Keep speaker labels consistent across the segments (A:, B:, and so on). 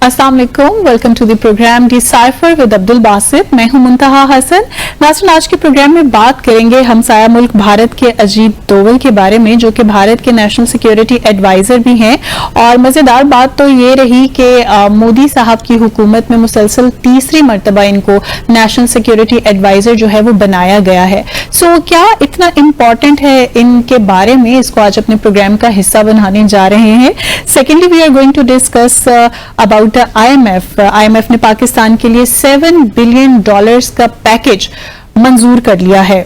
A: अस्सलाम वालेकुम, welcome to the programme decipher with Abdul Basit. मैं हूं मुंतहा हसन। नाज़रीन, आज के प्रोग्राम में बात करेंगे हमसाया मुल्क भारत के अजीत डोवल के बारे में, जो कि भारत के नेशनल सिक्योरिटी एडवाइजर भी हैं। और मजेदार बात तो ये रही कि मोदी साहब की हुकूमत में मुसलसल तीसरी मरतबा इनको नेशनल सिक्योरिटी एडवाइजर जो है वो बनाया गया है। सो क्या इतना इम्पोर्टेंट है इनके बारे में, इसको आज अपने प्रोग्राम का हिस्सा बनाने जा रहे हैं। Secondly, we are going to discuss about IMF ने पाकिस्तान के लिए $7 बिलियन का पैकेज मंजूर कर लिया है।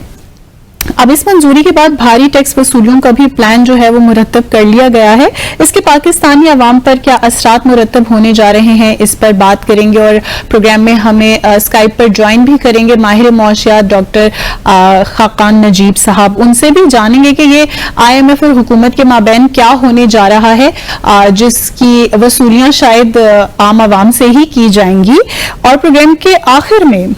A: अब इस मंजूरी के बाद भारी टैक्स वसूलियों का भी प्लान जो है वो मुरतब कर लिया गया है। इसके पाकिस्तानी अवाम पर क्या असरात मुरतब होने जा रहे हैं, इस पर बात करेंगे। और प्रोग्राम में हमें स्काइप पर ज्वाइन भी करेंगे माहिर मौशियात डॉक्टर खाकान नजीब साहब। उनसे भी जानेंगे कि ये IMF और हुकूमत के माबैन क्या होने जा रहा है, जिसकी वसूलियां शायद आम आवाम से ही की जाएंगी। और प्रोग्राम के आखिर में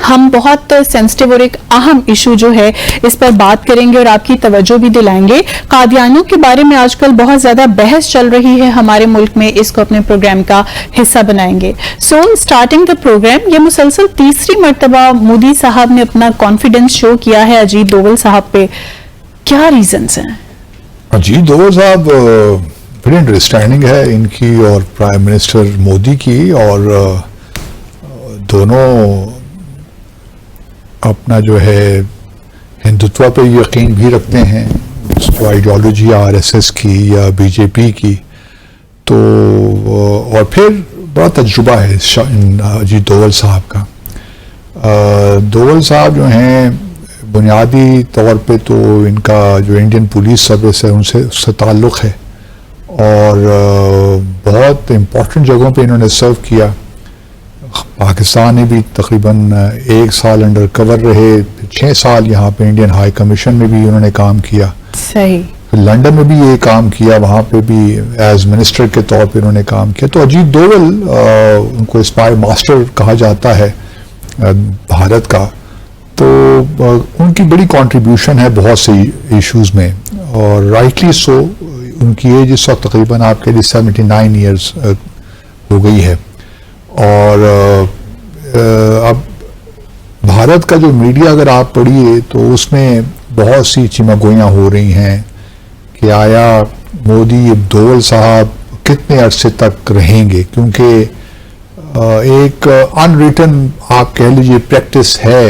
A: हम बहुत सेंसिटिव और एक अहम इशू जो है इस पर बात करेंगे और आपकी तवज्जो भी दिलाएंगे। कादियानियों के बारे में आजकल बहुत ज्यादा बहस चल रही है हमारे मुल्क में, इसको अपने प्रोग्राम का हिस्सा बनाएंगे। सो स्टार्टिंग द प्रोग्राम, ये मुसलसल तीसरी मरतबा मोदी साहब ने अपना कॉन्फिडेंस शो किया है अजीत डोवल साहब पे। क्या रीजंस हैं?
B: अजीत डोवल साहब बड़ी अंडरस्टैंडिंग है इनकी और प्राइम मिनिस्टर मोदी की, और दोनों अपना जो है हिंदुत्व पे यकीन भी रखते हैं, उसको आइडियोलॉजी RSS की या BJP की। तो और फिर बड़ा तजुर्बा है अजीत डोवल साहब का। डोवल साहब जो हैं बुनियादी तौर पे तो इनका जो इंडियन पुलिस सर्विस है उससे ताल्लुक़ है, और बहुत इम्पोर्टेंट जगहों पे इन्होंने सर्व किया। पाकिस्तान में भी तकरीबन 1 साल अंडर कवर रहे, 6 साल यहाँ पे इंडियन हाई कमीशन में भी उन्होंने काम किया।
A: सही।
B: लंदन में भी ये काम किया, वहाँ पे भी एज मिनिस्टर के तौर पे उन्होंने काम किया। तो अजीत डोवल उनको स्पाई मास्टर कहा जाता है भारत का। तो उनकी बड़ी कंट्रीब्यूशन है बहुत से इश्यूज में, और राइटली सो। उनकी एज इस वक्त तकरीबन आपके लिए 79 ईयर्स हो गई है। और अब भारत का जो मीडिया अगर आप पढ़िए तो उसमें बहुत सी चिमगोइयाँ हो रही हैं कि आया मोदी डोवल साहब कितने अरसे तक रहेंगे, क्योंकि एक अनरिटन आप कह लीजिए प्रैक्टिस है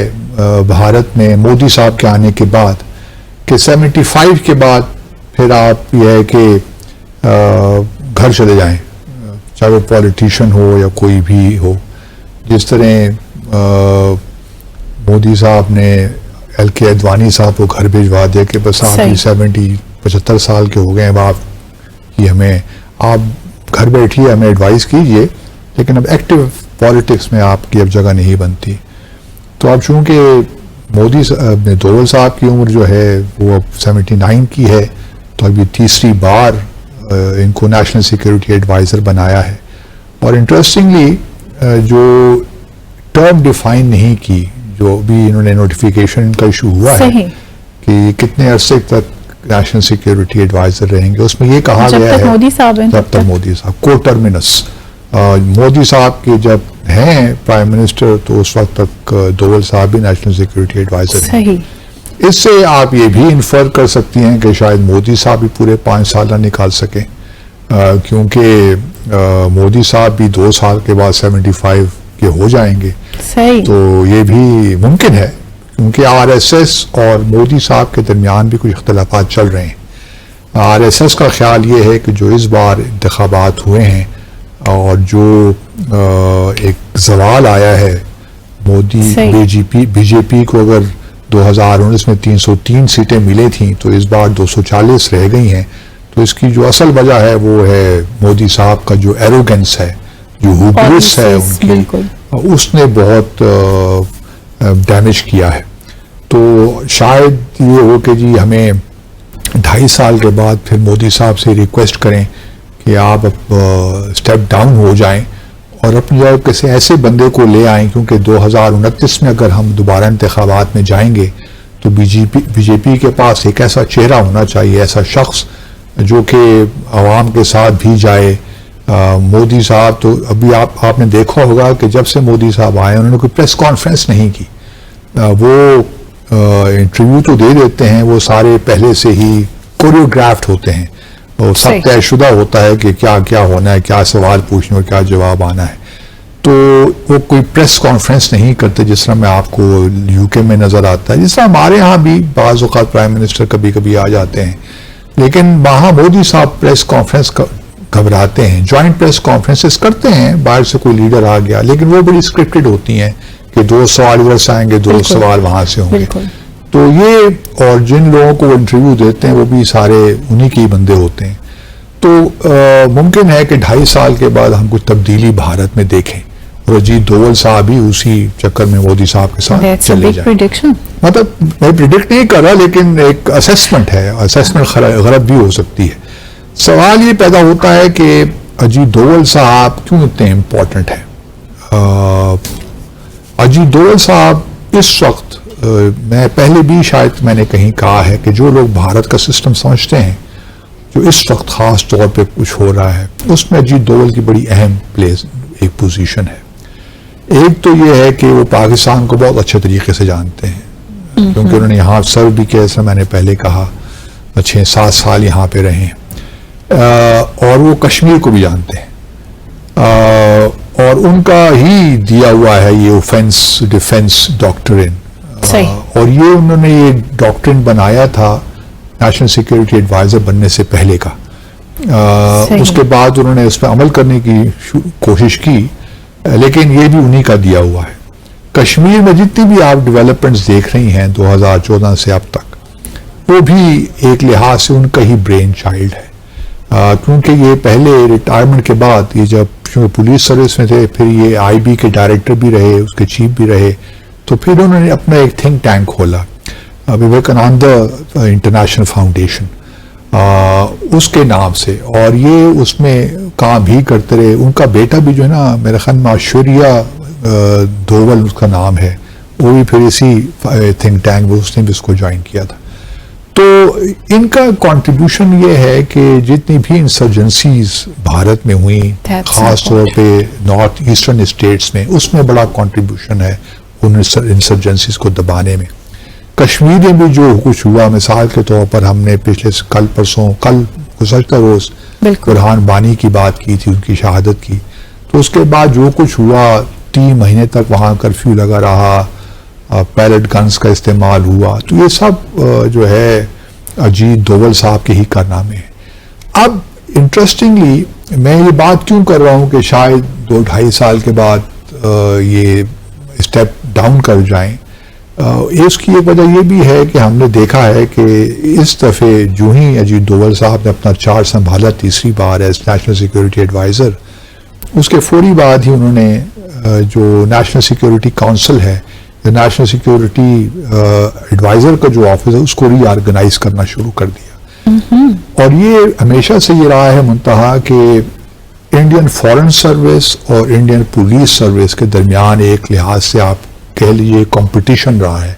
B: भारत में मोदी साहब के आने के बाद कि 75 के बाद फिर आप यह है कि घर चले जाएं, चाहे वो पॉलिटिशियन हो या कोई भी हो। जिस तरह मोदी साहब ने LK अडवाणी साहब को घर भिजवा दिया कि बस आप 75 साल के हो गए हैं, आप कि हमें आप घर बैठिए, हमें एडवाइस कीजिए, लेकिन अब एक्टिव पॉलिटिक्स में आपकी अब जगह नहीं बनती। तो अब चूँकि मोदी डोवल साहब की उम्र जो है वो अब 79 की है, तो अभी तीसरी बार इनको नेशनल सिक्योरिटी एडवाइज़र बनाया है। और इंटरेस्टिंगली जो टर्म डिफाइन नहीं की, जो भी इन्होंने नोटिफिकेशन इनका इशू हुआ है कि कितने अरसे तक नेशनल सिक्योरिटी एडवाइज़र रहेंगे, उसमें ये कहा गया है जब तक मोदी साहब को टर्मिनस। मोदी साहब के जब हैं प्राइम मिनिस्टर तो उस वक्त तक डोवल साहब भी नेशनल सिक्योरिटी एडवाइज़र हैं। इससे आप ये भी इन्फर कर सकती हैं कि शायद मोदी साहब भी पूरे 5 साल ना निकाल सकें, क्योंकि मोदी साहब भी 2 साल के बाद 75 के हो जाएंगे।
A: सही।
B: तो ये भी मुमकिन है, क्योंकि RSS और मोदी साहब के दरमियान भी कुछ इख्तलाफात चल रहे हैं। RSS का ख्याल ये है कि जो इस बार इंतखाबात हुए हैं और जो एक सवाल आया है मोदी BJP को अगर 2019 में 303 सीटें मिली थी तो इस बार 240 रह गई हैं, तो इसकी जो असल वजह है वो है मोदी साहब का जो एरोगेंस है, जो हुब्रिस है उनकी, उसने बहुत डैमेज किया है। तो शायद ये हो कि जी हमें 2.5 साल के बाद फिर मोदी साहब से रिक्वेस्ट करें कि आप स्टेप डाउन हो जाएं और अपनी जगह किसी ऐसे बंदे को ले आएं, क्योंकि 2029 में अगर हम दोबारा इंतखाबात में जाएंगे तो बीजेपी के पास एक ऐसा चेहरा होना चाहिए, ऐसा शख्स जो कि आवाम के साथ भी जाए, मोदी साहब तो अभी आपने देखा होगा कि जब से मोदी साहब आए उन्होंने कोई प्रेस कॉन्फ्रेंस नहीं की। वो इंटरव्यू तो दे देते हैं, वो सारे पहले से ही कोरियोग्राफ्ड होते हैं, वो सब तयशुदा होता है कि क्या क्या होना है, क्या सवाल पूछने और क्या जवाब आना है। तो वो कोई प्रेस कॉन्फ्रेंस नहीं करते जिस तरह में आपको यूके में नज़र आता है, जिस तरह हमारे यहाँ भी बाज़ औक़ात प्राइम मिनिस्टर कभी कभी आ जाते हैं, लेकिन वहाँ मोदी साहब प्रेस कॉन्फ्रेंस घबराते हैं। जॉइंट प्रेस कॉन्फ्रेंसेस करते हैं, बाहर से कोई लीडर आ गया, लेकिन वो बड़ी स्क्रिप्टेड होती हैं कि 2 सवाल इधर से आएंगे, 2 सवाल वहाँ से होंगे। तो ये, और जिन लोगों को इंटरव्यू देते हैं वो भी सारे उन्हीं के ही बंदे होते हैं। तो मुमकिन है कि 2.5 साल के बाद हम कुछ तब्दीली भारत में देखें और अजीत डोवल साहब भी उसी चक्कर में मोदी साहब के साथ चले जाए। मतलब मैं प्रिडिक्ट नहीं कर रहा, लेकिन एक असेसमेंट है, असेसमेंट गलत भी हो सकती है। सवाल ये पैदा होता है कि अजीत डोवल साहब क्यों इतने इम्पोर्टेंट हैं। अजीत डोवल साहब इस वक्त, मैं पहले भी शायद मैंने कहीं कहा है कि जो लोग भारत का सिस्टम समझते हैं, जो इस वक्त खास तौर पे कुछ हो रहा है, उसमें अजीत डोवल की बड़ी अहम प्लेस, एक पोजीशन है। एक तो ये है कि वो पाकिस्तान को बहुत अच्छे तरीके से जानते हैं, क्योंकि उन्होंने यहाँ सर्व भी किया, जैसा मैंने पहले कहा, 6-7 साल यहाँ पे रहे हैं, और वो कश्मीर को भी जानते हैं, और उनका ही दिया हुआ है ये ऑफेंस डिफेंस डॉक्ट्रिन, और ये उन्होंने ये डॉक्ट्रिन बनाया था नेशनल सिक्योरिटी एडवाइजर बनने से पहले का। उसके बाद उन्होंने इस पर अमल करने की कोशिश की, लेकिन ये भी उन्हीं का दिया हुआ है। कश्मीर में जितनी भी आप डेवलपमेंट्स देख रही हैं 2014 से अब तक, वो भी एक लिहाज से उनका ही ब्रेन चाइल्ड है, क्योंकि ये पहले रिटायरमेंट के बाद, ये जब पुलिस सर्विस में थे, फिर ये आईबी के डायरेक्टर भी रहे, उसके चीफ भी रहे, तो फिर उन्होंने अपना एक थिंक टैंक खोला, विवेकानंद इंटरनेशनल फाउंडेशन, उसके नाम से, और ये उसमें काम भी करते रहे। उनका बेटा भी जो है ना, मेरे ख्याल में ऐश्वर्या डोवल उसका नाम है, वो भी फिर इसी थिंक टैंक में उसने भी उसको ज्वाइन किया था। तो इनका कंट्रीब्यूशन ये है कि जितनी भी इंसर्जेंसीज भारत में हुई, खास तौर पे नॉर्थ ईस्टर्न स्टेट्स में, उसमें बड़ा कंट्रीब्यूशन है उन इंसर्जेंसीज को दबाने में। कश्मीर में भी जो कुछ हुआ, मिसाल के तौर पर हमने पिछले कल गुज़श्ता रोज बुरहान बानी की बात की थी, उनकी शहादत की, तो उसके बाद जो कुछ हुआ, 3 महीने तक वहाँ कर्फ्यू लगा रहा, पैलेट गन्स का इस्तेमाल हुआ, तो ये सब जो है अजीत डोवल साहब के ही कारनामे हैं। अब इंटरेस्टिंगली मैं ये बात क्यों कर रहा हूँ कि शायद 2-2.5 साल के बाद ये स्टेप डाउन कर जाएं, इसकी एक वजह ये भी है कि हमने देखा है कि इस दफ़े जो ही अजीत डोवल साहब ने अपना चार्ज संभाला तीसरी बार एज नेशनल सिक्योरिटी एडवाइज़र, उसके फौरी बाद ही उन्होंने जो नेशनल सिक्योरिटी काउंसिल है, नेशनल सिक्योरिटी एडवाइज़र का जो ऑफिस है, उसको रीऑर्गेनाइज करना शुरू कर दिया। और ये हमेशा से ये रहा है मुंतहा कि इंडियन फॉरेन सर्विस और इंडियन पुलिस सर्विस के दरमियान एक लिहाज से आप कह लीजिए कंपटीशन रहा है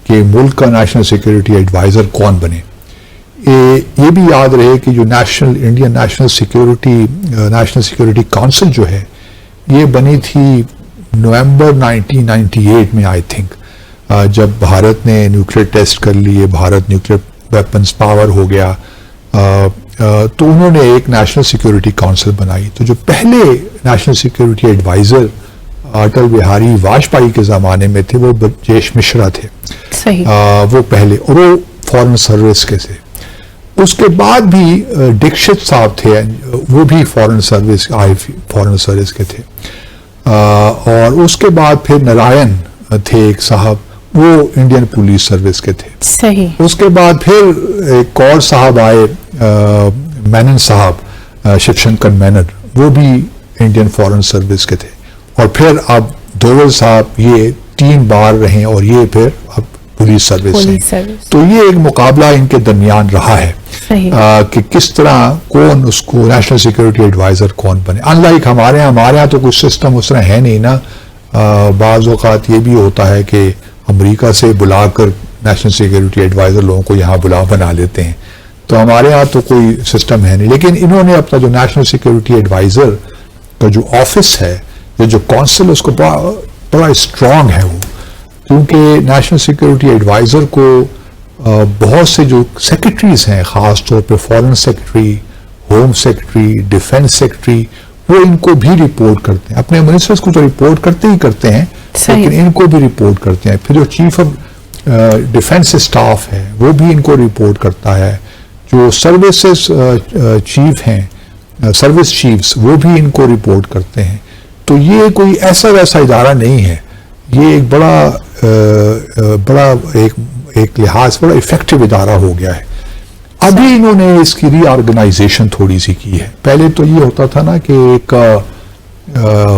B: कि मुल्क का नेशनल सिक्योरिटी एडवाइज़र कौन बने। ये भी याद रहे कि जो इंडियन नेशनल सिक्योरिटी काउंसिल जो है, ये बनी थी नवंबर 1998 में, आई थिंक, जब भारत ने न्यूक्लियर टेस्ट कर लिए, भारत न्यूक्लियर वेपन्स पावर हो गया, तो उन्होंने एक नेशनल सिक्योरिटी काउंसिल बनाई। तो जो पहले national security adviser Atal Bihari Vajpayee के ज़माने में थे, वो ब्रजेश मिश्रा थे।
A: सही।
B: वो पहले, और वो फॉरेन सर्विस के थे। उसके बाद भी दीक्षित साहब थे, वो भी फॉरेन सर्विस के थे। और उसके बाद फिर नारायण थे एक साहब, वो इंडियन पुलिस सर्विस के थे।
A: सही। उसके
B: बाद फिर एक और साहब आए, मेनन साहब, शिवशंकर मेनन, वो भी इंडियन फॉरेन सर्विस के थे। और फिर अब डोवल साहब ये 3 बार रहे, और ये फिर अब पुलिस सर्विस। तो ये एक मुकाबला इनके दरमियान रहा है कि किस तरह कौन उसको नेशनल सिक्योरिटी एडवाइज़र कौन बने। अनलाइक हमारे यहाँ तो कुछ सिस्टम उस तरह है नहीं ना। बाज़ औक़ात ये भी होता है कि अमेरिका से बुलाकर नेशनल सिक्योरिटी एडवाइज़र लोगों को यहाँ बना लेते हैं, तो हमारे यहाँ तो कोई सिस्टम है नहीं, लेकिन इन्होंने अपना जो नेशनल सिक्योरिटी एडवाइजर का जो ऑफिस है या जो काउंसिल, उसको बड़ा स्ट्रांग है वो, क्योंकि नेशनल सिक्योरिटी एडवाइजर को बहुत से जो सेक्रेटरीज हैं, ख़ास तौर पे foreign secretary, home secretary, defence secretary, वो इनको भी रिपोर्ट करते हैं। अपने मिनिस्टर्स को तो रिपोर्ट करते ही करते हैं, लेकिन इनको भी रिपोर्ट करते हैं। फिर जो चीफ ऑफ डिफेंस स्टाफ है वो भी इनको रिपोर्ट करता है। जो सर्विसेज चीफ हैं, सर्विस चीफ्स, वो भी इनको रिपोर्ट करते हैं। तो ये कोई ऐसा वैसा इदारा नहीं है, ये एक बड़ा एक लिहाज बड़ा इफेक्टिव इदारा हो गया है। अभी इन्होंने इसकी रीऑर्गेनाइजेशन थोड़ी सी की है। पहले तो ये होता था ना कि एक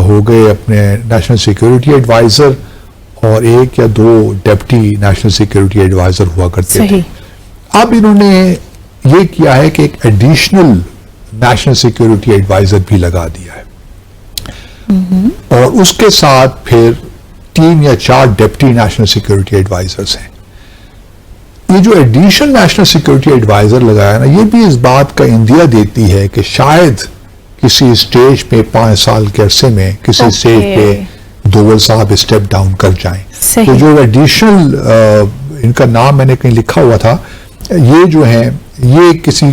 B: हो गए अपने नेशनल सिक्योरिटी एडवाइजर और एक या दो डिप्टी नेशनल सिक्योरिटी एडवाइजर हुआ करते थे। अब इन्होंने ये किया है कि एक एडिशनल नेशनल सिक्योरिटी एडवाइजर भी लगा दिया है, और उसके साथ फिर 3 या 4 डिप्टी नेशनल सिक्योरिटी एडवाइजर्स हैं। ये जो एडिशनल नेशनल सिक्योरिटी एडवाइजर लगाया ना, ये भी इस बात का इंदिया देती है कि शायद किसी स्टेज पे 5 साल के अरसे में किसी स्टेज पे डोवल साहब स्टेप डाउन कर जाएं। तो जो एडिशनल इनका नाम मैंने कहीं लिखा हुआ था, ये जो है ये किसी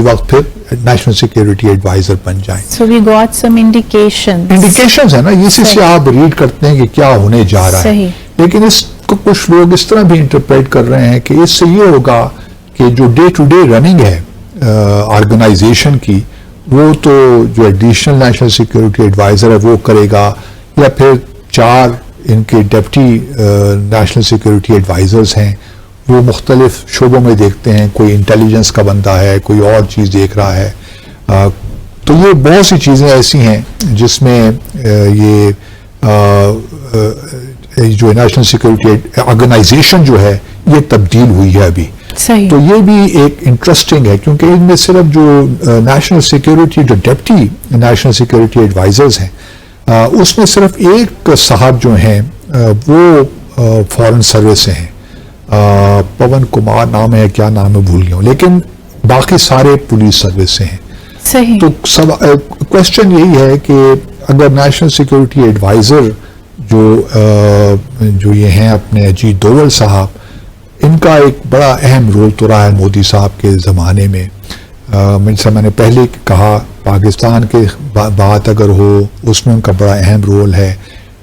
B: वक्त फिर नेशनल सिक्योरिटी एडवाइजर बन जाएं।
A: So we got some indications
B: है ना, इसी से आप रीड करते हैं कि क्या होने जा रहा है। लेकिन इसको कुछ लोग इस तरह भी इंटरप्रेट कर रहे हैं कि इससे ये होगा कि जो डे टू डे रनिंग है ऑर्गेनाइजेशन की, वो तो जो एडिशनल नेशनल सिक्योरिटी एडवाइजर है वो करेगा, या फिर 4 इनके डिप्टी नेशनल सिक्योरिटी एडवाइजर्स हैं, वो मुख्तलिफ शोबों में देखते हैं। कोई इंटेलिजेंस का बंदा है, कोई और चीज़ देख रहा है। तो ये बहुत सी चीज़ें ऐसी हैं जिसमें ये जो नेशनल सिक्योरिटी ऑर्गेनाइजेशन जो है ये तब्दील हुई है अभी। तो ये भी एक इंटरेस्टिंग है, क्योंकि इनमें सिर्फ जो नेशनल सिक्योरिटी जो डिप्टी नेशनल सिक्योरिटी एडवाइजर्स हैं, उसमें सिर्फ एक साहब जो हैं वो फॉरेन सर्विस से हैं, पवन कुमार नाम है, क्या नाम है भूल गया हूं, लेकिन बाकी सारे पुलिस सर्विस से हैं।
A: सही।
B: तो क्वेश्चन यही है कि अगर नेशनल सिक्योरिटी एडवाइजर जो ये हैं अपने अजीत डोवल साहब, इनका एक बड़ा अहम रोल तो रहा है मोदी साहब के ज़माने में। मैंने पहले कहा, पाकिस्तान के बात अगर हो उसमें उनका बड़ा अहम रोल है।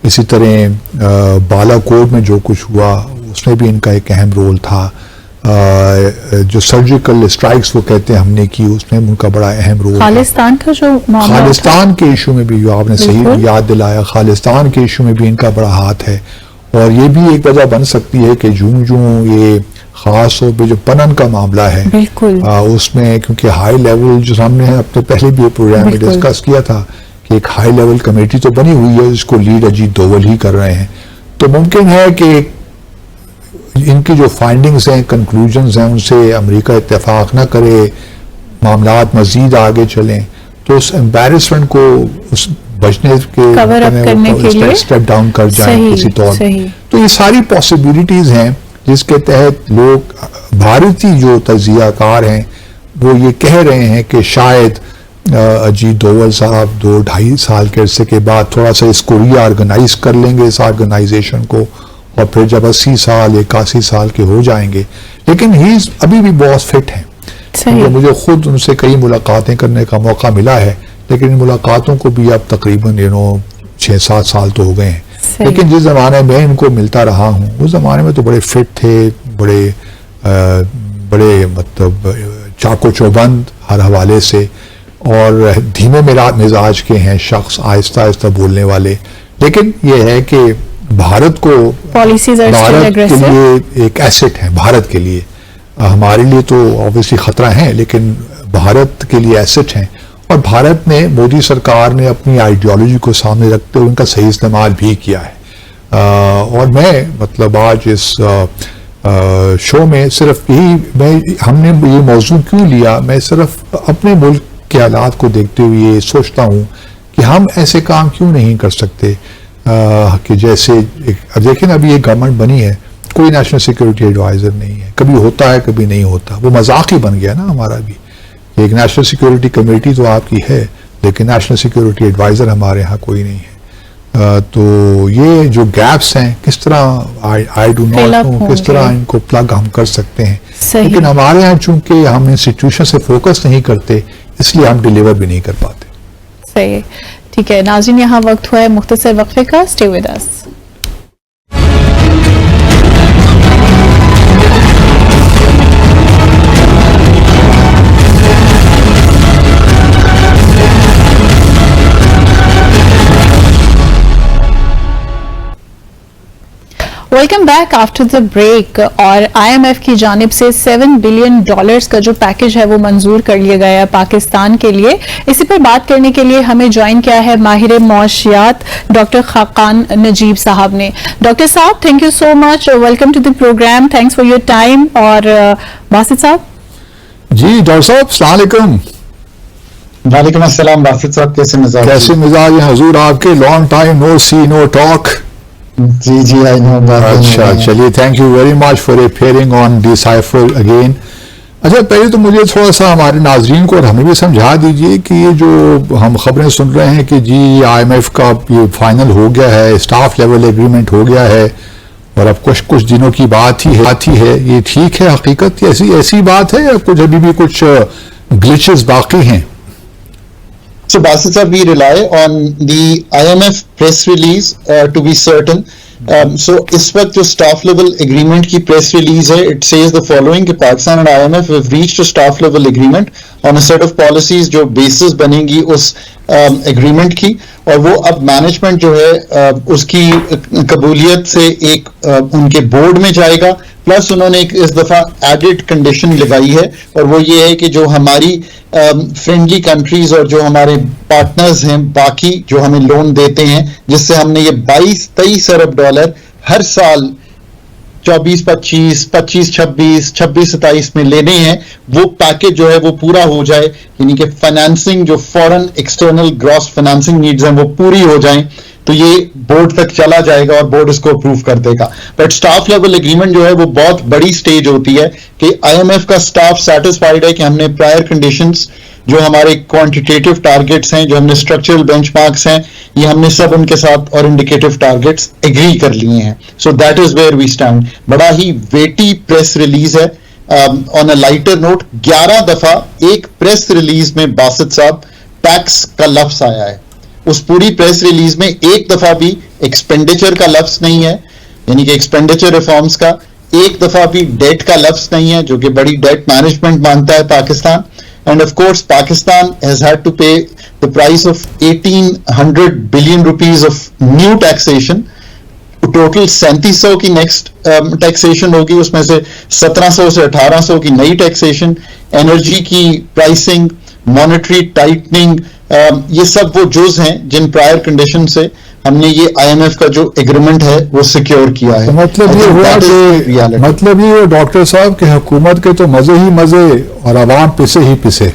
B: इसी तरह बालाकोट में जो कुछ हुआ उसमें भी इनका एक अहम रोल था। जो सर्जिकल स्ट्राइक्स वो कहते हैं हमने की, उसमें उनका बड़ा अहम रोल।
A: खालिस्तान का जो
B: खालिस्तान के इशू में भी, जो आपने सही याद दिलाया, खालिस्तान के इशू में भी इनका बड़ा हाथ है। और ये भी एक वजह बन सकती है कि जूं ये खास तौर पर जो पनन का मामला है, उसमें क्योंकि हाई लेवल जो सामने है, अपने पहले भी प्रोग्राम में डिस्कस किया था कि एक हाई लेवल कमेटी तो बनी हुई है, जिसको लीड अजीत डोवल ही कर रहे हैं। तो मुमकिन है कि इनकी जो फाइंडिंग्स हैं, कंक्लूजन्स हैं, उनसे अमेरिका इत्तेफाक न करे, मामलात मजीद आगे चलें, तो उस एम्बैरेसमेंट को उस बचने के
A: करने के लिए
B: स्टेप डाउन कर जाए किसी तौर पर। तो ये सारी पॉसिबिलिटीज हैं जिसके तहत लोग, भारतीय जो तजियाकार हैं, वो ये कह रहे हैं कि शायद अजीत डोवल साहब 2-2.5 साल के अरसे के बाद थोड़ा सा इसको रीऑर्गेनाइज कर लेंगे, इस ऑर्गेनाइजेशन को, और फिर जब 80 साल 81 साल के हो जाएंगे। लेकिन ही अभी भी बहुत फिट हैं। मुझे खुद उनसे कई मुलाकातें करने का मौका मिला है, लेकिन इन मुलाकातों को भी अब तकरीबन 6-7 साल तो हो गए हैं। लेकिन जिस ज़माने में इनको मिलता रहा हूँ, उस ज़माने में तो बड़े फिट थे, बड़े मतलब चाको चौबंद हर हवाले से, और धीमे मिजाज के हैं शख्स, आहिस्ता आहिस्ता बोलने वाले। लेकिन ये है कि भारत के लिए एक एसेट है, भारत के लिए, हमारे लिए तो ऑब्वियसली खतरा है, लेकिन भारत के लिए एसेट हैं। और भारत ने, मोदी सरकार ने अपनी आइडियोलॉजी को सामने रखते हुए उनका सही इस्तेमाल भी किया है। और मैं मतलब आज इस शो में सिर्फ हमने ये मौजूद क्यों लिया, मैं सिर्फ अपने मुल्क के हालात को देखते हुए ये सोचता हूँ कि हम ऐसे काम क्यों नहीं कर सकते कि जैसे अब देखें, अभी एक गवर्नमेंट बनी है, कोई नेशनल सिक्योरिटी एडवाइजर नहीं है, कभी होता है कभी नहीं होता, वो मजाक ही बन गया ना हमारा भी। एक नेशनल सिक्योरिटी कमेटी तो आपकी है, लेकिन नेशनल सिक्योरिटी एडवाइजर हमारे यहाँ कोई नहीं है। तो ये जो गैप्स हैं किस तरह आई डू नॉट नो किस तरह इनको प्लग हम कर सकते हैं, लेकिन हमारे यहाँ चूंकि हम इंस्टीट्यूशन से फोकस नहीं करते इसलिए हम डिलीवर भी नहीं कर पाते।
A: सही, ठीक है नाज़रीन, यहाँ वक्त हुआ है मुख्तसर वक्फे का। Stay with us. Welcome back after the break. और IMF की जानिब से $7 बिलियन का जो पैकेज है वो मंजूर कर लिया गया है पाकिस्तान के लिए। इसी पर बात करने के लिए हमें ज्वाइन किया है माहिर मौशियात डॉक्टर खाकान नजीब साहब ने। डॉक्टर साहब, thank you so much, welcome to the programme, thanks for your time. और बासित साहब
B: जी, डॉक्टर साहब अस्सलाम वालेकुम।
C: वालेकुम अस्सलाम। बासित साहब कैसे
B: मिजाज हैं हजूर आपके? Long time no see no talk.
C: जी आई नो।
B: अच्छा, चलिए, thank you very much for appearing on decipher again. अच्छा, पहले तो मुझे थोड़ा सा हमारे नाजरीन को और हमें भी समझा दीजिए कि ये जो हम खबरें सुन रहे हैं कि जी IMF का ये फाइनल हो गया है, स्टाफ लेवल एग्रीमेंट हो गया है और अब कुछ दिनों की बात ही है, ये ठीक है? हकीकत ऐसी बात है या कुछ अभी भी कुछ ग्लिचेस बाकी हैं?
C: So Basit sir, we rely on the IMF press release to be certain. So इस वक्त जो staff level agreement की press release है, it says the following कि पाकिस्तान और IMF have reached a staff level agreement on a set of policies जो basis बनेगी उस agreement की, और वो अब management जो है उसकी कबूलियत से एक उनके बोर्ड में जाएगा। प्लस उन्होंने एक इस दफा एडेड कंडीशन लगाई है, और वो ये है कि जो हमारी फ्रेंडली कंट्रीज और जो हमारे पार्टनर्स हैं बाकी जो हमें लोन देते हैं, जिससे हमने ये 22-23 अरब डॉलर हर साल 24-25, 25-26, 26-27 में लेने हैं, वो पैकेज जो है वो पूरा हो जाए, यानी कि फाइनेंसिंग जो foreign external gross financing needs हैं वो पूरी हो जाएं, तो ये बोर्ड तक चला जाएगा और बोर्ड इसको अप्रूव कर देगा। बट स्टाफ लेवल एग्रीमेंट जो है वो बहुत बड़ी स्टेज होती है कि IMF का स्टाफ सेटिस्फाइड है कि हमने प्रायर कंडीशंस जो हमारे क्वांटिटेटिव टारगेट्स हैं, जो हमने स्ट्रक्चरल बेंचमार्क्स हैं, ये हमने सब उनके साथ और इंडिकेटिव टारगेट्स एग्री कर लिए हैं। So that is where we stand. बड़ा ही वेटी प्रेस रिलीज है। ऑन अ लाइटर नोट, 11 दफा एक प्रेस रिलीज में बासित साहब टैक्स का लफ्ज आया है। उस पूरी प्रेस रिलीज में एक दफा भी एक्सपेंडिचर का लफ्ज नहीं है, यानी कि एक्सपेंडिचर रिफॉर्म्स का। एक दफा भी डेट का लफ्ज नहीं है, जो कि बड़ी डेट मैनेजमेंट मांगता है Pakistan. And of course Pakistan has had to pay the price of 1800 billion rupees of new taxation. Total 3700 की नेक्स्ट टैक्सेशन होगी, उसमें से 1700 से 1800 की नई टैक्सेशन। एनर्जी की प्राइसिंग, मॉनेटरी टाइटनिंग, ये सब वो जुज हैं जिन प्रायर कंडीशन से हमने ये IMF का जो एग्रीमेंट है वो सिक्योर किया है।
B: मतलब ये हुआ डॉक्टर साहब कि हुकूमत के तो मजे ही मजे और आवाम पिसे ही पिसे।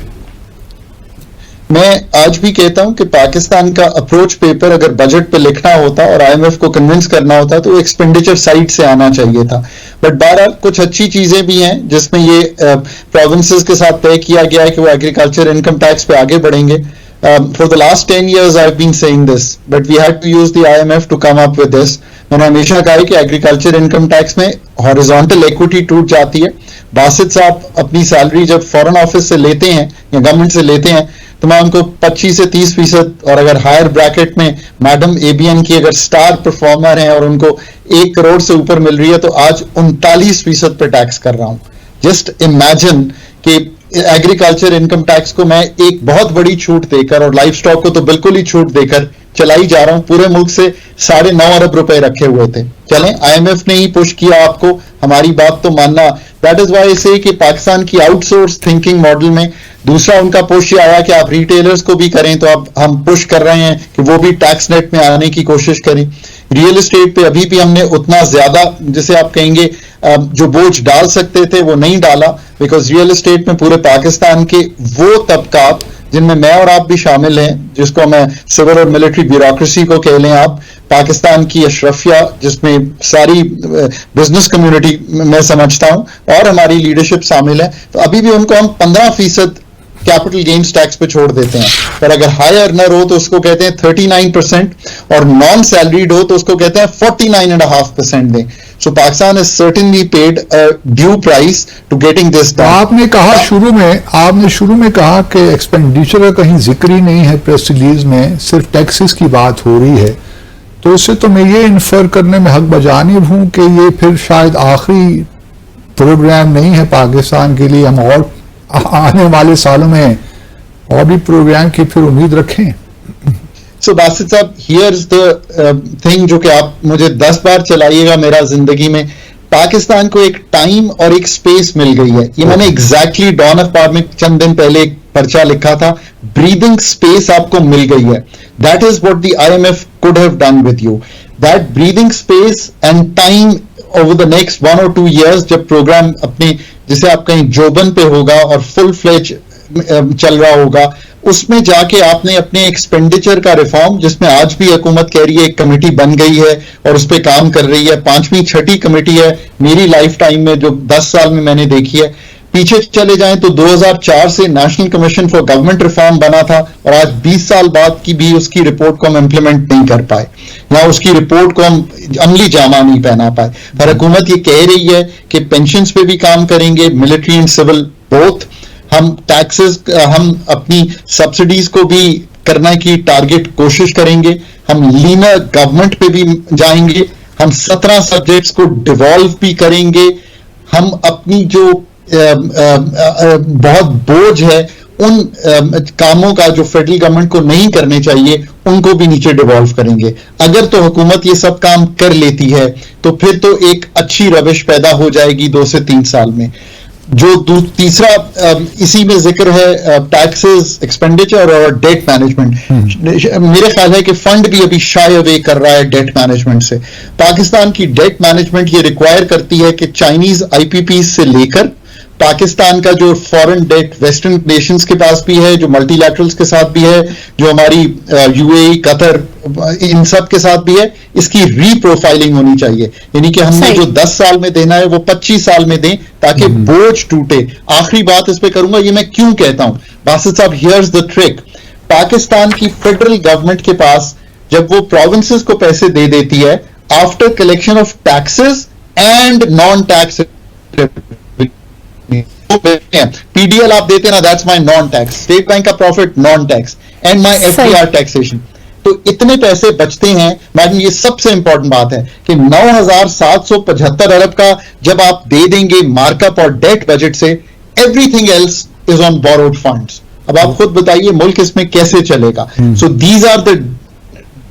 C: मैं आज भी कहता हूं कि पाकिस्तान का अप्रोच पेपर अगर बजट पे लिखना होता और IMF को कन्विंस करना होता तो एक्सपेंडिचर साइड से आना चाहिए था। बट बहरहाल कुछ अच्छी चीजें भी हैं जिसमें ये प्रोविंसेस के साथ तय किया गया है कि वो एग्रीकल्चर इनकम टैक्स पे आगे बढ़ेंगे। For the last 10 years I've been saying this, but we had to use the IMF to come up with this. मैंने हमेशा कहा है कि एग्रीकल्चर इनकम टैक्स में हॉरिजॉन्टल इक्विटी टूट जाती है। बासित साहब अपनी सैलरी जब फॉरेन ऑफिस से लेते हैं या गवर्नमेंट से लेते हैं तो मैं उनको 25 से 30%, और अगर हायर ब्रैकेट में मैडम ABN की अगर स्टार परफॉर्मर हैं और उनको 1 करोड़ से ऊपर मिल रही है तो आज 39% पे टैक्स कर रहा हूं। जस्ट इमेजिन कि एग्रीकल्चर इनकम टैक्स को मैं एक बहुत बड़ी छूट देकर और लाइफ स्टॉक को तो बिल्कुल ही छूट देकर चलाई जा रहा हूं। पूरे मुल्क से 9.5 अरब रुपए रखे हुए थे। चलें, IMF ने ही पुश किया आपको, हमारी बात तो मानना। दैट इज वाई से कि पाकिस्तान की आउटसोर्स थिंकिंग मॉडल में दूसरा उनका पुश ये आया कि आप रिटेलर्स को भी करें, तो अब हम पुश कर रहे हैं कि वो भी टैक्स नेट में आने की कोशिश करें। रियल एस्टेट पे अभी भी हमने उतना ज्यादा, जिसे आप कहेंगे जो बोझ डाल सकते थे वो नहीं डाला, बिकॉज रियल एस्टेट में पूरे पाकिस्तान के वो तबका जिनमें मैं और आप भी शामिल हैं, जिसको मैं सिविल और मिलिट्री ब्यूरोक्रेसी को कह लें आप, पाकिस्तान की अशरफिया जिसमें सारी बिजनेस कम्युनिटी मैं समझता हूं और हमारी लीडरशिप शामिल है, तो अभी भी उनको हम 15% कैपिटल गेन्स टैक्स पे छोड़ देते हैं। पर अगर हाई अर्नर हो तो उसको कहते हैं 39% और नॉन सैलरीड हो तो उसको कहते हैं 49.5% दें। So Pakistan is certainly paid a due price to getting this done.
B: आपने शुरू में कहा कि एक्सपेंडिचर का कहीं जिक्र ही नहीं है प्रेस रिलीज में, सिर्फ टैक्सेस की बात हो रही है, तो उससे तो मैं ये इन्फर करने में हक बजानिब हूं कि ये फिर शायद आखिरी प्रोग्राम नहीं है पाकिस्तान के लिए, हम और आने वाले सालों में और भी प्रोग्राम की फिर उम्मीद रखें।
C: सो बासित साहब, हियर इज द थिंग जो कि आप मुझे 10 बार चलाइएगा मेरा जिंदगी में, पाकिस्तान को एक टाइम और एक स्पेस मिल गई है। ये मैंने एग्जैक्टली डॉन अखबार में चंद दिन पहले एक पर्चा लिखा था, ब्रीदिंग स्पेस आपको मिल गई है। That is what the IMF could have done with you, that breathing space and time over the next 1 or 2 years, जब प्रोग्राम अपने जिसे आप कहीं जोबन पे होगा और फुल फ्लेज चल रहा होगा, उसमें जाके आपने अपने एक्सपेंडिचर का रिफॉर्म, जिसमें आज भी हुकूमत कह रही है एक कमेटी बन गई है और उस पर काम कर रही है, 5वीं 6ठी कमेटी है मेरी लाइफ टाइम में जो 10 साल में मैंने देखी है। पीछे चले जाएं तो 2004 से national commission for government reform बना था और आज 20 साल बाद की भी उसकी रिपोर्ट को हम इंप्लीमेंट नहीं कर पाए, या उसकी रिपोर्ट को हम अमली जामा नहीं पहना पाए। पर हुकूमत ये कह रही है कि पेंशन्स पे भी काम करेंगे, मिलिट्री एंड सिविल बोथ, हम टैक्सेस, हम अपनी सब्सिडीज को भी करने की टारगेट कोशिश करेंगे, हम लीनर गवर्नमेंट पे भी जाएंगे, हम 17 सब्जेक्ट्स को डिवॉल्व भी करेंगे, हम अपनी जो बहुत बोझ है उन कामों का जो फेडरल गवर्नमेंट को नहीं करने चाहिए उनको भी नीचे डिवॉल्व करेंगे। अगर तो हुकूमत ये सब काम कर लेती है तो फिर तो एक अच्छी रविश पैदा हो जाएगी 2 से 3 साल में। जो तीसरा इसी में जिक्र है टैक्सेस, एक्सपेंडिचर और डेट मैनेजमेंट। मेरे ख्याल है कि फंड भी अभी शाय अवे कर रहा है डेट मैनेजमेंट से। पाकिस्तान की डेट मैनेजमेंट ये रिक्वायर करती है कि चाइनीज IPPs से लेकर पाकिस्तान का जो फॉरेन डेट वेस्टर्न नेशंस के पास भी है, जो मल्टीलैटरल्स के साथ भी है, जो हमारी UAE, कतर, इन सब के साथ भी है, इसकी रीप्रोफाइलिंग होनी चाहिए। यानी कि हमने जो 10 साल में देना है वो 25 साल में दें ताकि बोझ टूटे। आखिरी बात इस पे करूंगा, ये मैं क्यों कहता हूं बासित साहब, हियर्स द ट्रिक। पाकिस्तान की फेडरल गवर्नमेंट के पास जब वो प्रोविंसेस को पैसे दे देती है after collection of taxes and non tax, PDL आप देते ना, that's my non tax, state bank का profit non tax and my FDR taxation, तो इतने पैसे बचते हैं। मैडम ये सबसे इंपॉर्टेंट बात है कि 9,775 अरब का जब आप दे देंगे मार्कअप और डेट बजट से, everything else is on borrowed funds. अब आप खुद बताइए मुल्क इसमें कैसे चलेगा। So these are the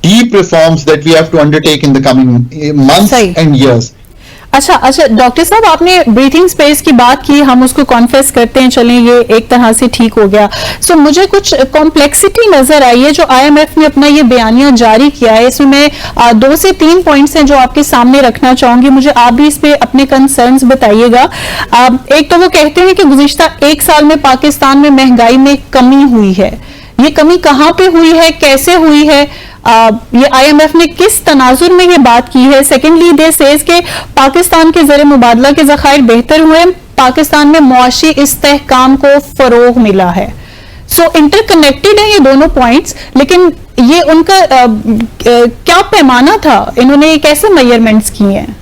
C: deep reforms that we have to undertake in the coming months and years.
A: अच्छा डॉक्टर साहब, आपने ब्रीथिंग स्पेस की बात की, हम उसको कॉन्फेस करते हैं, चलें ये एक तरह से ठीक हो गया। सो मुझे कुछ कॉम्प्लेक्सिटी नजर आई है जो IMF ने अपना ये बयानिया जारी किया है। इसमें मैं 2 से 3 पॉइंट्स हैं जो आपके सामने रखना चाहूंगी, मुझे आप भी इस पे अपने कंसर्न्स बताइएगा। एक तो वो कहते हैं कि गुज़िश्ता 1 साल में पाकिस्तान में महंगाई में कमी हुई है। ये कमी कहाँ पे हुई है, कैसे हुई है, ये IMF ने किस तनाजुर में ये बात की है। सेकेंडली दे सेज के पाकिस्तान के ज़र मुबादला के ज़खायर बेहतर हुए, पाकिस्तान में मुआशी इस्तेहकाम को फरोग मिला है। सो इंटरकनेक्टेड है ये दोनों पॉइंट्स, लेकिन ये उनका क्या पैमाना था, इन्होंने कैसे मेजरमेंट्स किए हैं?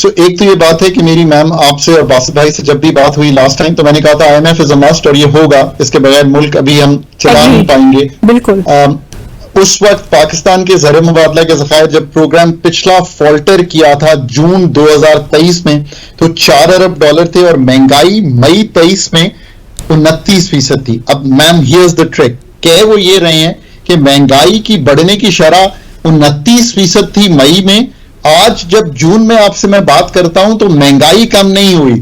C: एक तो ये बात है कि मेरी मैम आपसे और बासित भाई से जब भी बात हुई लास्ट टाइम तो मैंने कहा था IMF इज अ मस्ट और ये होगा, इसके बगैर मुल्क अभी हम चला नहीं पाएंगे।
A: बिल्कुल।
C: उस वक्त पाकिस्तान के ज़र मुबादला के ज़खायर जब प्रोग्राम पिछला फॉल्टर किया था जून 2023 में तो $4 अरब थे और महंगाई मई 23 में 29% थी। अब मैम हियर्स द ट्रिक, कह वो ये रहे हैं कि महंगाई की बढ़ने की शरह 29% थी मई में, आज जब जून में आपसे मैं बात करता हूं तो महंगाई कम नहीं हुई।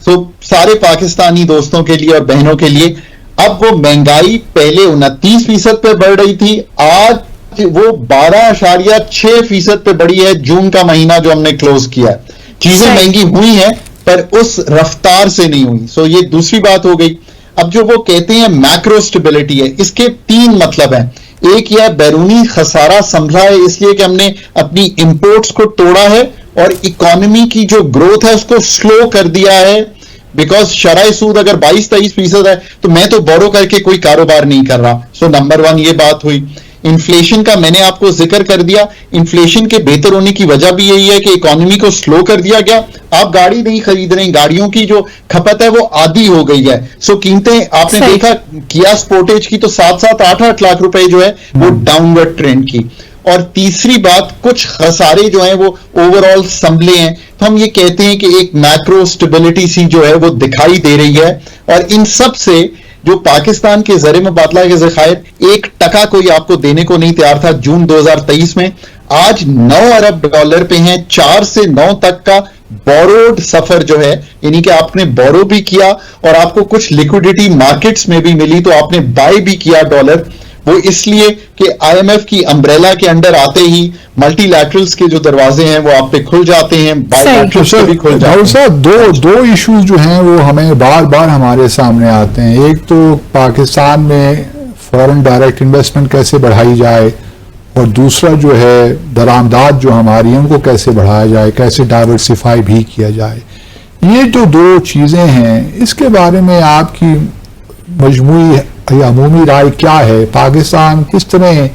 C: तो सारे पाकिस्तानी दोस्तों के लिए और बहनों के लिए, अब वो महंगाई पहले 29% पे बढ़ रही थी, आज वो 12.6% पे बढ़ी है जून का महीना जो हमने क्लोज किया है। चीजें महंगी हुई हैं पर उस रफ्तार से नहीं हुई। सो ये दूसरी बात हो गई। अब जो वो कहते हैं मैक्रो स्टेबिलिटी है, इसके 3 मतलब हैं। एक यह बैरूनी खसारा संभला है इसलिए कि हमने अपनी इंपोर्ट्स को तोड़ा है और इकोनॉमी की जो ग्रोथ है उसको स्लो कर दिया है, बिकॉज शरह सूद अगर 22-23% है तो मैं तो बोरो करके कोई कारोबार नहीं कर रहा। सो नंबर 1 ये बात हुई। इन्फ्लेशन का मैंने आपको जिक्र कर दिया, इन्फ्लेशन के बेहतर होने की वजह भी यही है कि इकोनॉमी को स्लो कर दिया गया। आप गाड़ी नहीं खरीद रहे, गाड़ियों की जो खपत है वो आधी हो गई है। सो कीमतें आपने देखा किया स्पोर्टेज की तो 7-7, 8-8 लाख रुपए जो है वो डाउनवर्ड ट्रेंड की। और तीसरी बात, कुछ खसारे जो हैं वो ओवरऑल संभले हैं, तो हम ये कहते हैं कि एक मैक्रो स्टेबिलिटी सी जो है वो दिखाई दे रही है। और इन सब से जो पाकिस्तान के ज़र मुबादला के ज़खायर 1% कोई आपको देने को नहीं तैयार था जून 2023 में, आज 9 अरब डॉलर पे हैं। 4 से 9 तक का बोरोड सफर जो है, यानी कि आपने बोरो भी किया और आपको कुछ लिक्विडिटी मार्केट्स में भी मिली तो आपने बाय भी किया डॉलर। वो इसलिए कि आईएमएफ की अम्ब्रेला के अंडर आते ही मल्टीलैटरल्स के जो दरवाजे हैं वो आप पे खुल जाते हैं, बायलैटरल्स भी खुल जाते हैं।
B: साहब दो इश्यूज जो हैं वो हमें बार बार हमारे सामने आते हैं। एक तो पाकिस्तान में फॉरेन डायरेक्ट इन्वेस्टमेंट कैसे बढ़ाई जाए, और दूसरा जो है दरामदाद जो हमारी हैं उनको कैसे बढ़ाया जाए, कैसे डाइवर्सिफाई भी किया जाए। ये जो 2 चीज़ें हैं, इसके बारे में आपकी मजमूई या अमूमी राय क्या है? पाकिस्तान किस तरह,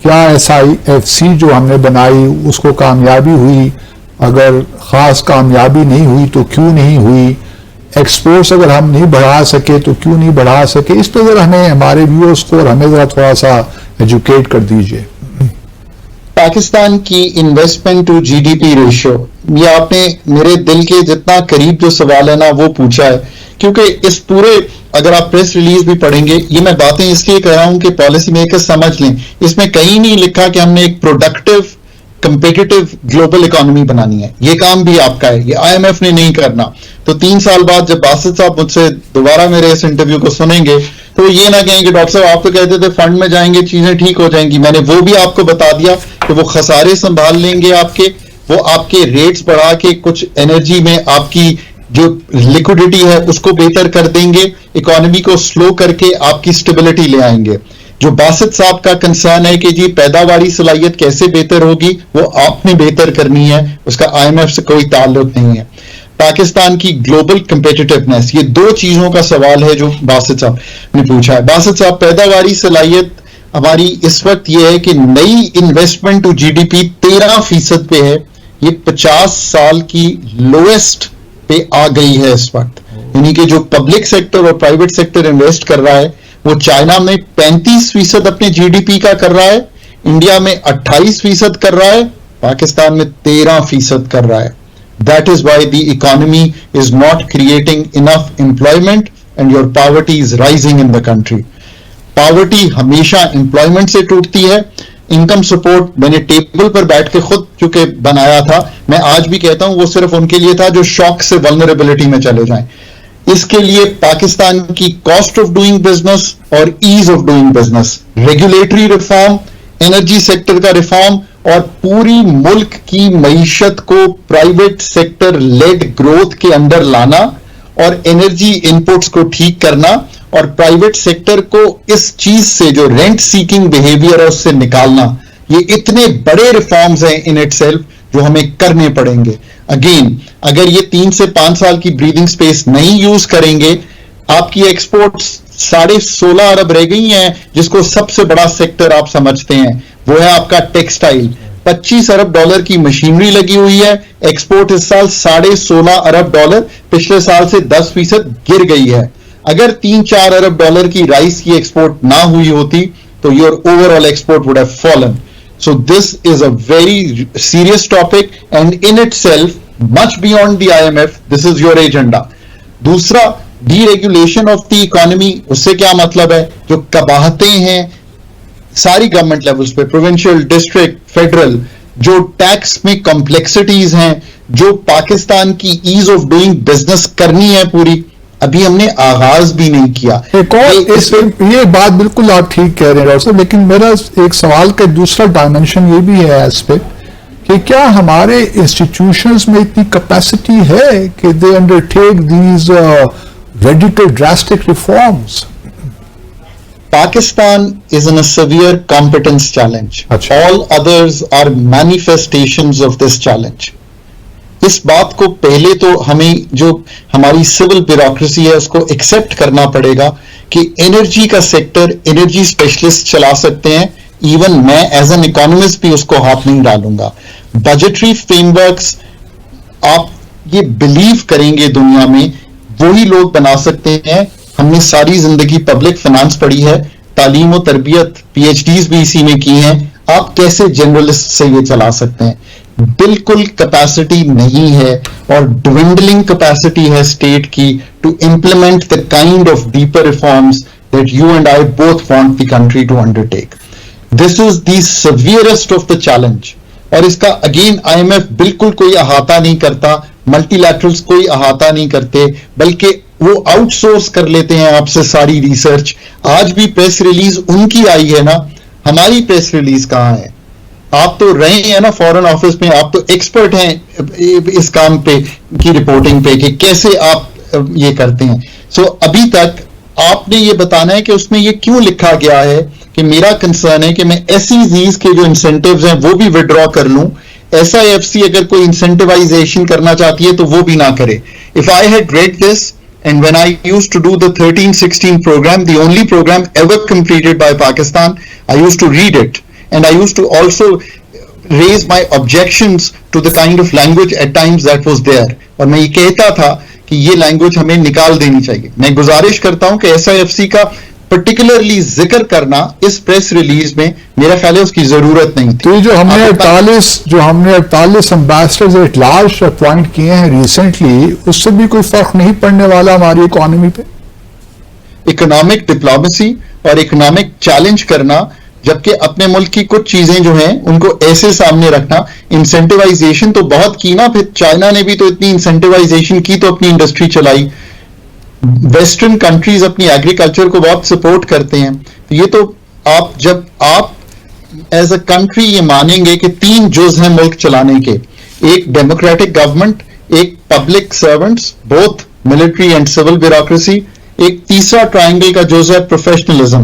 B: क्या SIFC जो हमने बनाई उसको कामयाबी हुई? अगर ख़ास कामयाबी नहीं हुई तो क्यों नहीं हुई? एक्सपोर्ट्स अगर हम नहीं बढ़ा सके तो क्यों नहीं बढ़ा सके? इस पर ज़रा हमें, हमारे व्यूअर्स को और हमें ज़रा थोड़ा सा एजुकेट कर दीजिए।
C: पाकिस्तान की इन्वेस्टमेंट टू GDP रेशियो, ये आपने मेरे दिल के जितना करीब जो सवाल है ना वो पूछा है, क्योंकि इस पूरे, अगर आप प्रेस रिलीज भी पढ़ेंगे, ये मैं बातें इसलिए कह रहा हूं कि पॉलिसी मेकर्स समझ लें, इसमें कहीं नहीं लिखा कि हमने एक प्रोडक्टिव कंपेटिटिव ग्लोबल इकोनॉमी बनानी है। ये काम भी आपका है, ये IMF ने नहीं करना। तो 3 साल बाद जब बासित साहब मुझसे दोबारा मेरे इस इंटरव्यू को सुनेंगे तो ये ना कहें कि डॉक्टर साहब आप तो कहते थे फंड में जाएंगे चीजें ठीक हो जाएंगी। मैंने वो भी आपको बता दिया कि वो खसारे संभाल लेंगे आपके, वो आपके रेट्स बढ़ा के कुछ एनर्जी में आपकी जो लिक्विडिटी है उसको बेहतर कर देंगे, इकोनॉमी को स्लो करके आपकी स्टेबिलिटी ले आएंगे। जो बासित साहब का कंसर्न है कि जी पैदावारी सलाहियत कैसे बेहतर होगी, वो आपने बेहतर करनी है, उसका IMF से कोई ताल्लुक नहीं है। पाकिस्तान की ग्लोबल कंपेटिटिवनेस, ये 2 चीजों का सवाल है जो बासित साहब ने पूछा है। बासित साहब, पैदावारी सलाहियत हमारी इस वक्त ये है कि नई इन्वेस्टमेंट टू GDP 13% पे है, ये 50 साल की लोएस्ट पे आ गई है इस वक्त। यानी कि जो पब्लिक सेक्टर और प्राइवेट सेक्टर इन्वेस्ट कर रहा है वो चाइना में 35% अपने GDP का कर रहा है, इंडिया में 28% कर रहा है, पाकिस्तान में 13% कर रहा है। That is why the economy is not creating enough employment and your poverty is rising in the country. Poverty हमेशा एम्प्लॉयमेंट से टूटती है। इनकम सपोर्ट मैंने टेबल पर बैठ के खुद चूंकि बनाया था, मैं आज भी कहता हूं वो सिर्फ उनके लिए था जो शॉक से वल्नरेबिलिटी में चले जाएं। इसके लिए पाकिस्तान की कॉस्ट ऑफ डूइंग बिजनेस और ease of doing business, regulatory reform, energy sector का रिफॉर्म और पूरी मुल्क की मईशत को प्राइवेट सेक्टर लेड ग्रोथ के अंदर लाना और एनर्जी इनपुट्स को ठीक करना और प्राइवेट सेक्टर को इस चीज से जो रेंट सीकिंग बिहेवियर है उससे निकालना, ये इतने बड़े रिफॉर्म्स हैं इन इटसेल्फ जो हमें करने पड़ेंगे। अगेन, अगर ये 3 से 5 साल की ब्रीदिंग स्पेस नहीं यूज करेंगे, आपकी एक्सपोर्ट्स 16.5 अरब रह गई हैं, जिसको सबसे बड़ा सेक्टर आप समझते हैं वो है आपका टेक्सटाइल। 25 अरब डॉलर की मशीनरी लगी हुई है, एक्सपोर्ट इस साल 16.5 अरब डॉलर, पिछले साल से 10% गिर गई है। अगर 3-4 अरब डॉलर की राइस की एक्सपोर्ट ना हुई होती तो your overall export would have fallen. So this is a very serious topic and in itself much beyond the IMF. This is your agenda. दूसरा, deregulation of the economy, उससे क्या मतलब है? जो कबाहतें हैं सारी गवर्नमेंट लेवल्स पे, प्रोविंशियल, डिस्ट्रिक्ट, फेडरल, जो टैक्स में कॉम्प्लेक्सिटीज हैं, जो पाकिस्तान की ईज ऑफ डूइंग बिजनेस करनी है पूरी, अभी हमने आगाज भी नहीं किया।
B: एक और ये बात बिल्कुल आप ठीक कह रहे हैं डॉक्टर साहब, लेकिन मेरा एक सवाल का दूसरा डायमेंशन ये भी है इस पे कि क्या हमारे इंस्टीट्यूशंस में इतनी कैपेसिटी है कि they undertake these ready to drastic reforms.
C: Pakistan is in a severe competence challenge.
B: अच्छा.
C: All others are manifestations of this challenge. इस बात को पहले तो हमें जो हमारी सिविल ब्यूरोक्रेसी है उसको एक्सेप्ट करना पड़ेगा कि एनर्जी का सेक्टर एनर्जी स्पेशलिस्ट चला सकते हैं. इवन मैं एज एन इकोनॉमिस्ट भी उसको हाथ नहीं डालूंगा. बजटरी फ्रेमवर्क्स आप ये बिलीव करेंगे दुनिया में वही लोग बना सकते हैं. हमने सारी जिंदगी पब्लिक फाइनेंस पढ़ी है, तालीम और तरबियत PhDs भी इसी में की हैं. आप कैसे जनरलिस्ट से ये चला सकते हैं? बिल्कुल कैपेसिटी नहीं है और ड्विंडलिंग कैपेसिटी है स्टेट की to implement the kind of deeper reforms that you and I both want the country to undertake. This is the severest of the challenge. और इसका अगेन IMF बिल्कुल कोई अहाता नहीं करता, मल्टीलैटरल्स कोई अहाता नहीं करते, बल्कि वो आउटसोर्स कर लेते हैं आपसे सारी रिसर्च. आज भी प्रेस रिलीज उनकी आई है ना, हमारी प्रेस रिलीज कहां है? आप तो रहे हैं ना फॉरेन ऑफिस में, आप तो एक्सपर्ट हैं इस काम पे की रिपोर्टिंग पे कि कैसे आप ये करते हैं. सो अभी तक आपने ये बताना है कि उसमें ये क्यों लिखा गया है कि मेरा कंसर्न है कि मैं SEZs के जो इंसेंटिव्स हैं वो भी विड्रॉ कर लूं. SIFC अगर कोई इंसेंटिवाइजेशन करना चाहती है तो वो भी ना करे. If I had read this and when I used to do the 13-16 program, the only program ever completed by Pakistan, I used to read it and I used to also raise my objections to the kind of language at times that was there. और मैं ये कहता था कि ये language हमें निकाल देनी चाहिए. मैं गुजारिश करता हूं कि SIFC का पर्टिकुलरली जिक्र करना इस प्रेस रिलीज में मेरा ख्याल है उसकी जरूरत नहीं थी.
B: तो जो हमने 48 एम्बेसडर्स एट लार्ज अपॉइंट किए हैं रिसेंटली, उससे भी कोई फर्क नहीं पड़ने वाला हमारी इकोनॉमी पे.
C: इकोनॉमिक डिप्लोमेसी और इकोनॉमिक चैलेंज करना, जबकि अपने मुल्क की कुछ चीजें जो हैं उनको ऐसे सामने रखना. इंसेंटिवाइजेशन तो बहुत की ना, फिर चाइना ने भी तो इतनी इंसेंटिवाइजेशन की तो अपनी इंडस्ट्री चलाई. वेस्टर्न कंट्रीज अपनी एग्रीकल्चर को बहुत सपोर्ट करते हैं. तो ये तो आप जब आप एज अ कंट्री ये मानेंगे कि 3 जुज हैं मुल्क चलाने के, एक डेमोक्रेटिक गवर्नमेंट, एक public servants both military and civil bureaucracy, एक तीसरा ट्रायंगल का जुज है professionalism.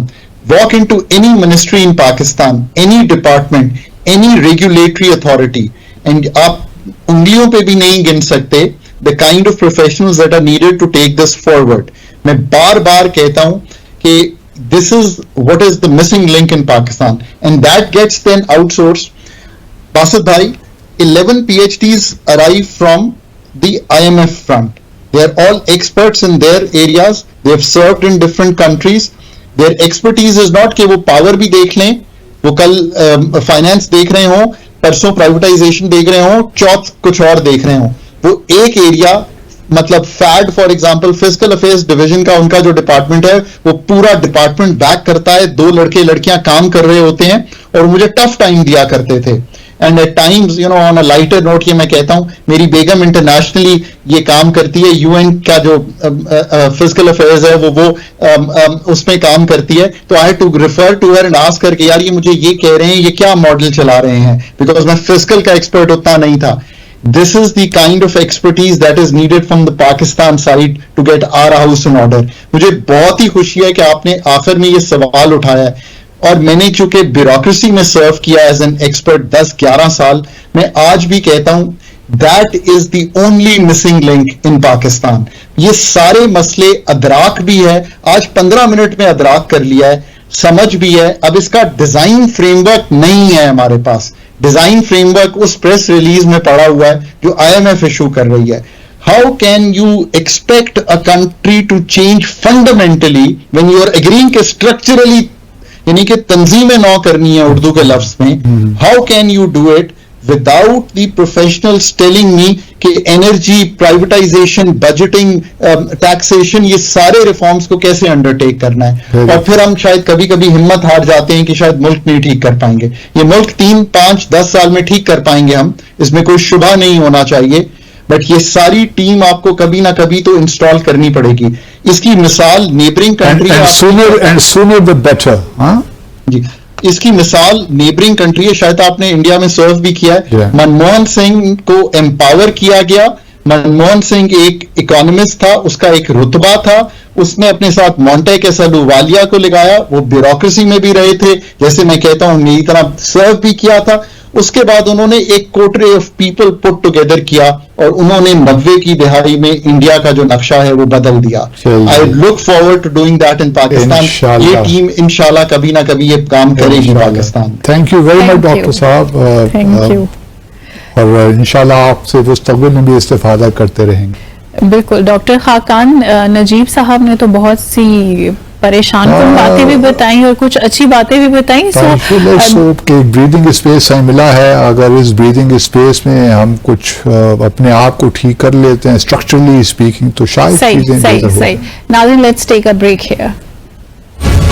C: Walk into any ministry in Pakistan, any department, any regulatory authority and आप उंगलियों पे भी नहीं गिन सकते the kind of professionals that are needed to take this forward. मैं बार बार कहता हूं कि this is what is the missing link in Pakistan and that gets then outsourced. Basit bhai, 11 PhDs arrive from the IMF front. They are all experts in their areas. They have served in different countries. Their expertise is not कि वो power भी देख लें, वो कल finance देख रहे हों, परसों privatization देख रहे हों, चौथ कुछ और देख रहे हों. वो एक एरिया मतलब फैड for example physical affairs division का उनका जो डिपार्टमेंट है वो पूरा डिपार्टमेंट बैक करता है. 2 लड़के लड़कियां काम कर रहे होते हैं और मुझे टफ टाइम दिया करते थे. And at times you know on a lighter note ये मैं कहता हूं, मेरी बेगम इंटरनेशनली ये काम करती है, UN का जो फिजिकल अफेयर्स है वो उसमें काम करती है. तो I had to refer to her and ask करके यार ये मुझे ये कह रहे हैं, ये क्या मॉडल चला रहे हैं, बिकॉज मैं फिजिकल का एक्सपर्ट उतना नहीं था. This is the kind of expertise that is needed from the Pakistan side to get our house in order. मुझे बहुत ही खुशी है कि आपने आखिर में ये सवाल उठाया है और मैंने चूंकि ब्यूरोक्रेसी में सर्व किया एज एन एक्सपर्ट 10-11 साल, मैं आज भी कहता हूं that is the only missing link in Pakistan. ये सारे मसले अदराक भी है, आज 15 मिनट में अदराक कर लिया है, समझ भी है. अब इसका डिजाइन फ्रेमवर्क नहीं है हमारे पास. डिजाइन फ्रेमवर्क उस प्रेस रिलीज में पड़ा हुआ है जो IMF इशू कर रही है. How can you expect a country to change fundamentally when you are agreeing के स्ट्रक्चरली, यानी कि तंजीमें नौ करनी है उर्दू के लफ्ज में. How can you do it without the professionals telling me कि एनर्जी, प्राइवेटाइजेशन, बजटिंग, टैक्सेशन, ये सारे रिफॉर्म्स को कैसे अंडरटेक करना है. और फिर हम शायद कभी कभी हिम्मत हार जाते हैं कि शायद मुल्क नहीं ठीक कर पाएंगे. ये मुल्क 3, 5, 10 साल में ठीक कर पाएंगे हम, इसमें कोई शुबा नहीं होना चाहिए. बट ये सारी टीम आपको कभी ना कभी तो इंस्टॉल करनी पड़ेगी. इसकी मिसाल neighbouring country
B: sooner the better.
C: जी, इसकी मिसाल नेबरिंग कंट्री है, शायद आपने इंडिया में सर्व भी किया है. मनमोहन सिंह को एम्पावर किया गया मनमोहन सिंह एक इकोनॉमिस्ट था, उसका एक रुतबा था, उसने अपने साथ मोंटेक अहलूवालिया को लगाया, वो ब्यूरोक्रेसी में भी रहे थे, जैसे मैं कहता हूं मेरी तरह सर्व भी किया था। उसके बाद उन्होंने एक Kotre of people put together किया और उन्होंने 90 की दहाई में इंडिया का जो नक्शा है वो बदल दिया। I look forward to doing that in Pakistan. ये टीम इंशाल्लाह कभी ना कभी ये काम करेगी Pakistan.
B: Thank you very much doctor साहब,
A: थैंक यू।
B: और इंशाल्लाह आपसे मुस्तक़बिल में भी इस्तेफादा करते रहेंगे।
A: बिल्कुल। डॉक्टर खाकान नजीब साहब ने तो बहुत सी परेशान कुन बातें भी बताई और कुछ अच्छी बातें भी बताई।
B: ब्रीदिंग स्पेस हमें मिला है, अगर इस ब्रीदिंग स्पेस में हम कुछ अपने आप को ठीक कर लेते हैं स्ट्रक्चरली स्पीकिंग, तो शायद चीजें बेहतर हो।
A: Now then, let's take a break here.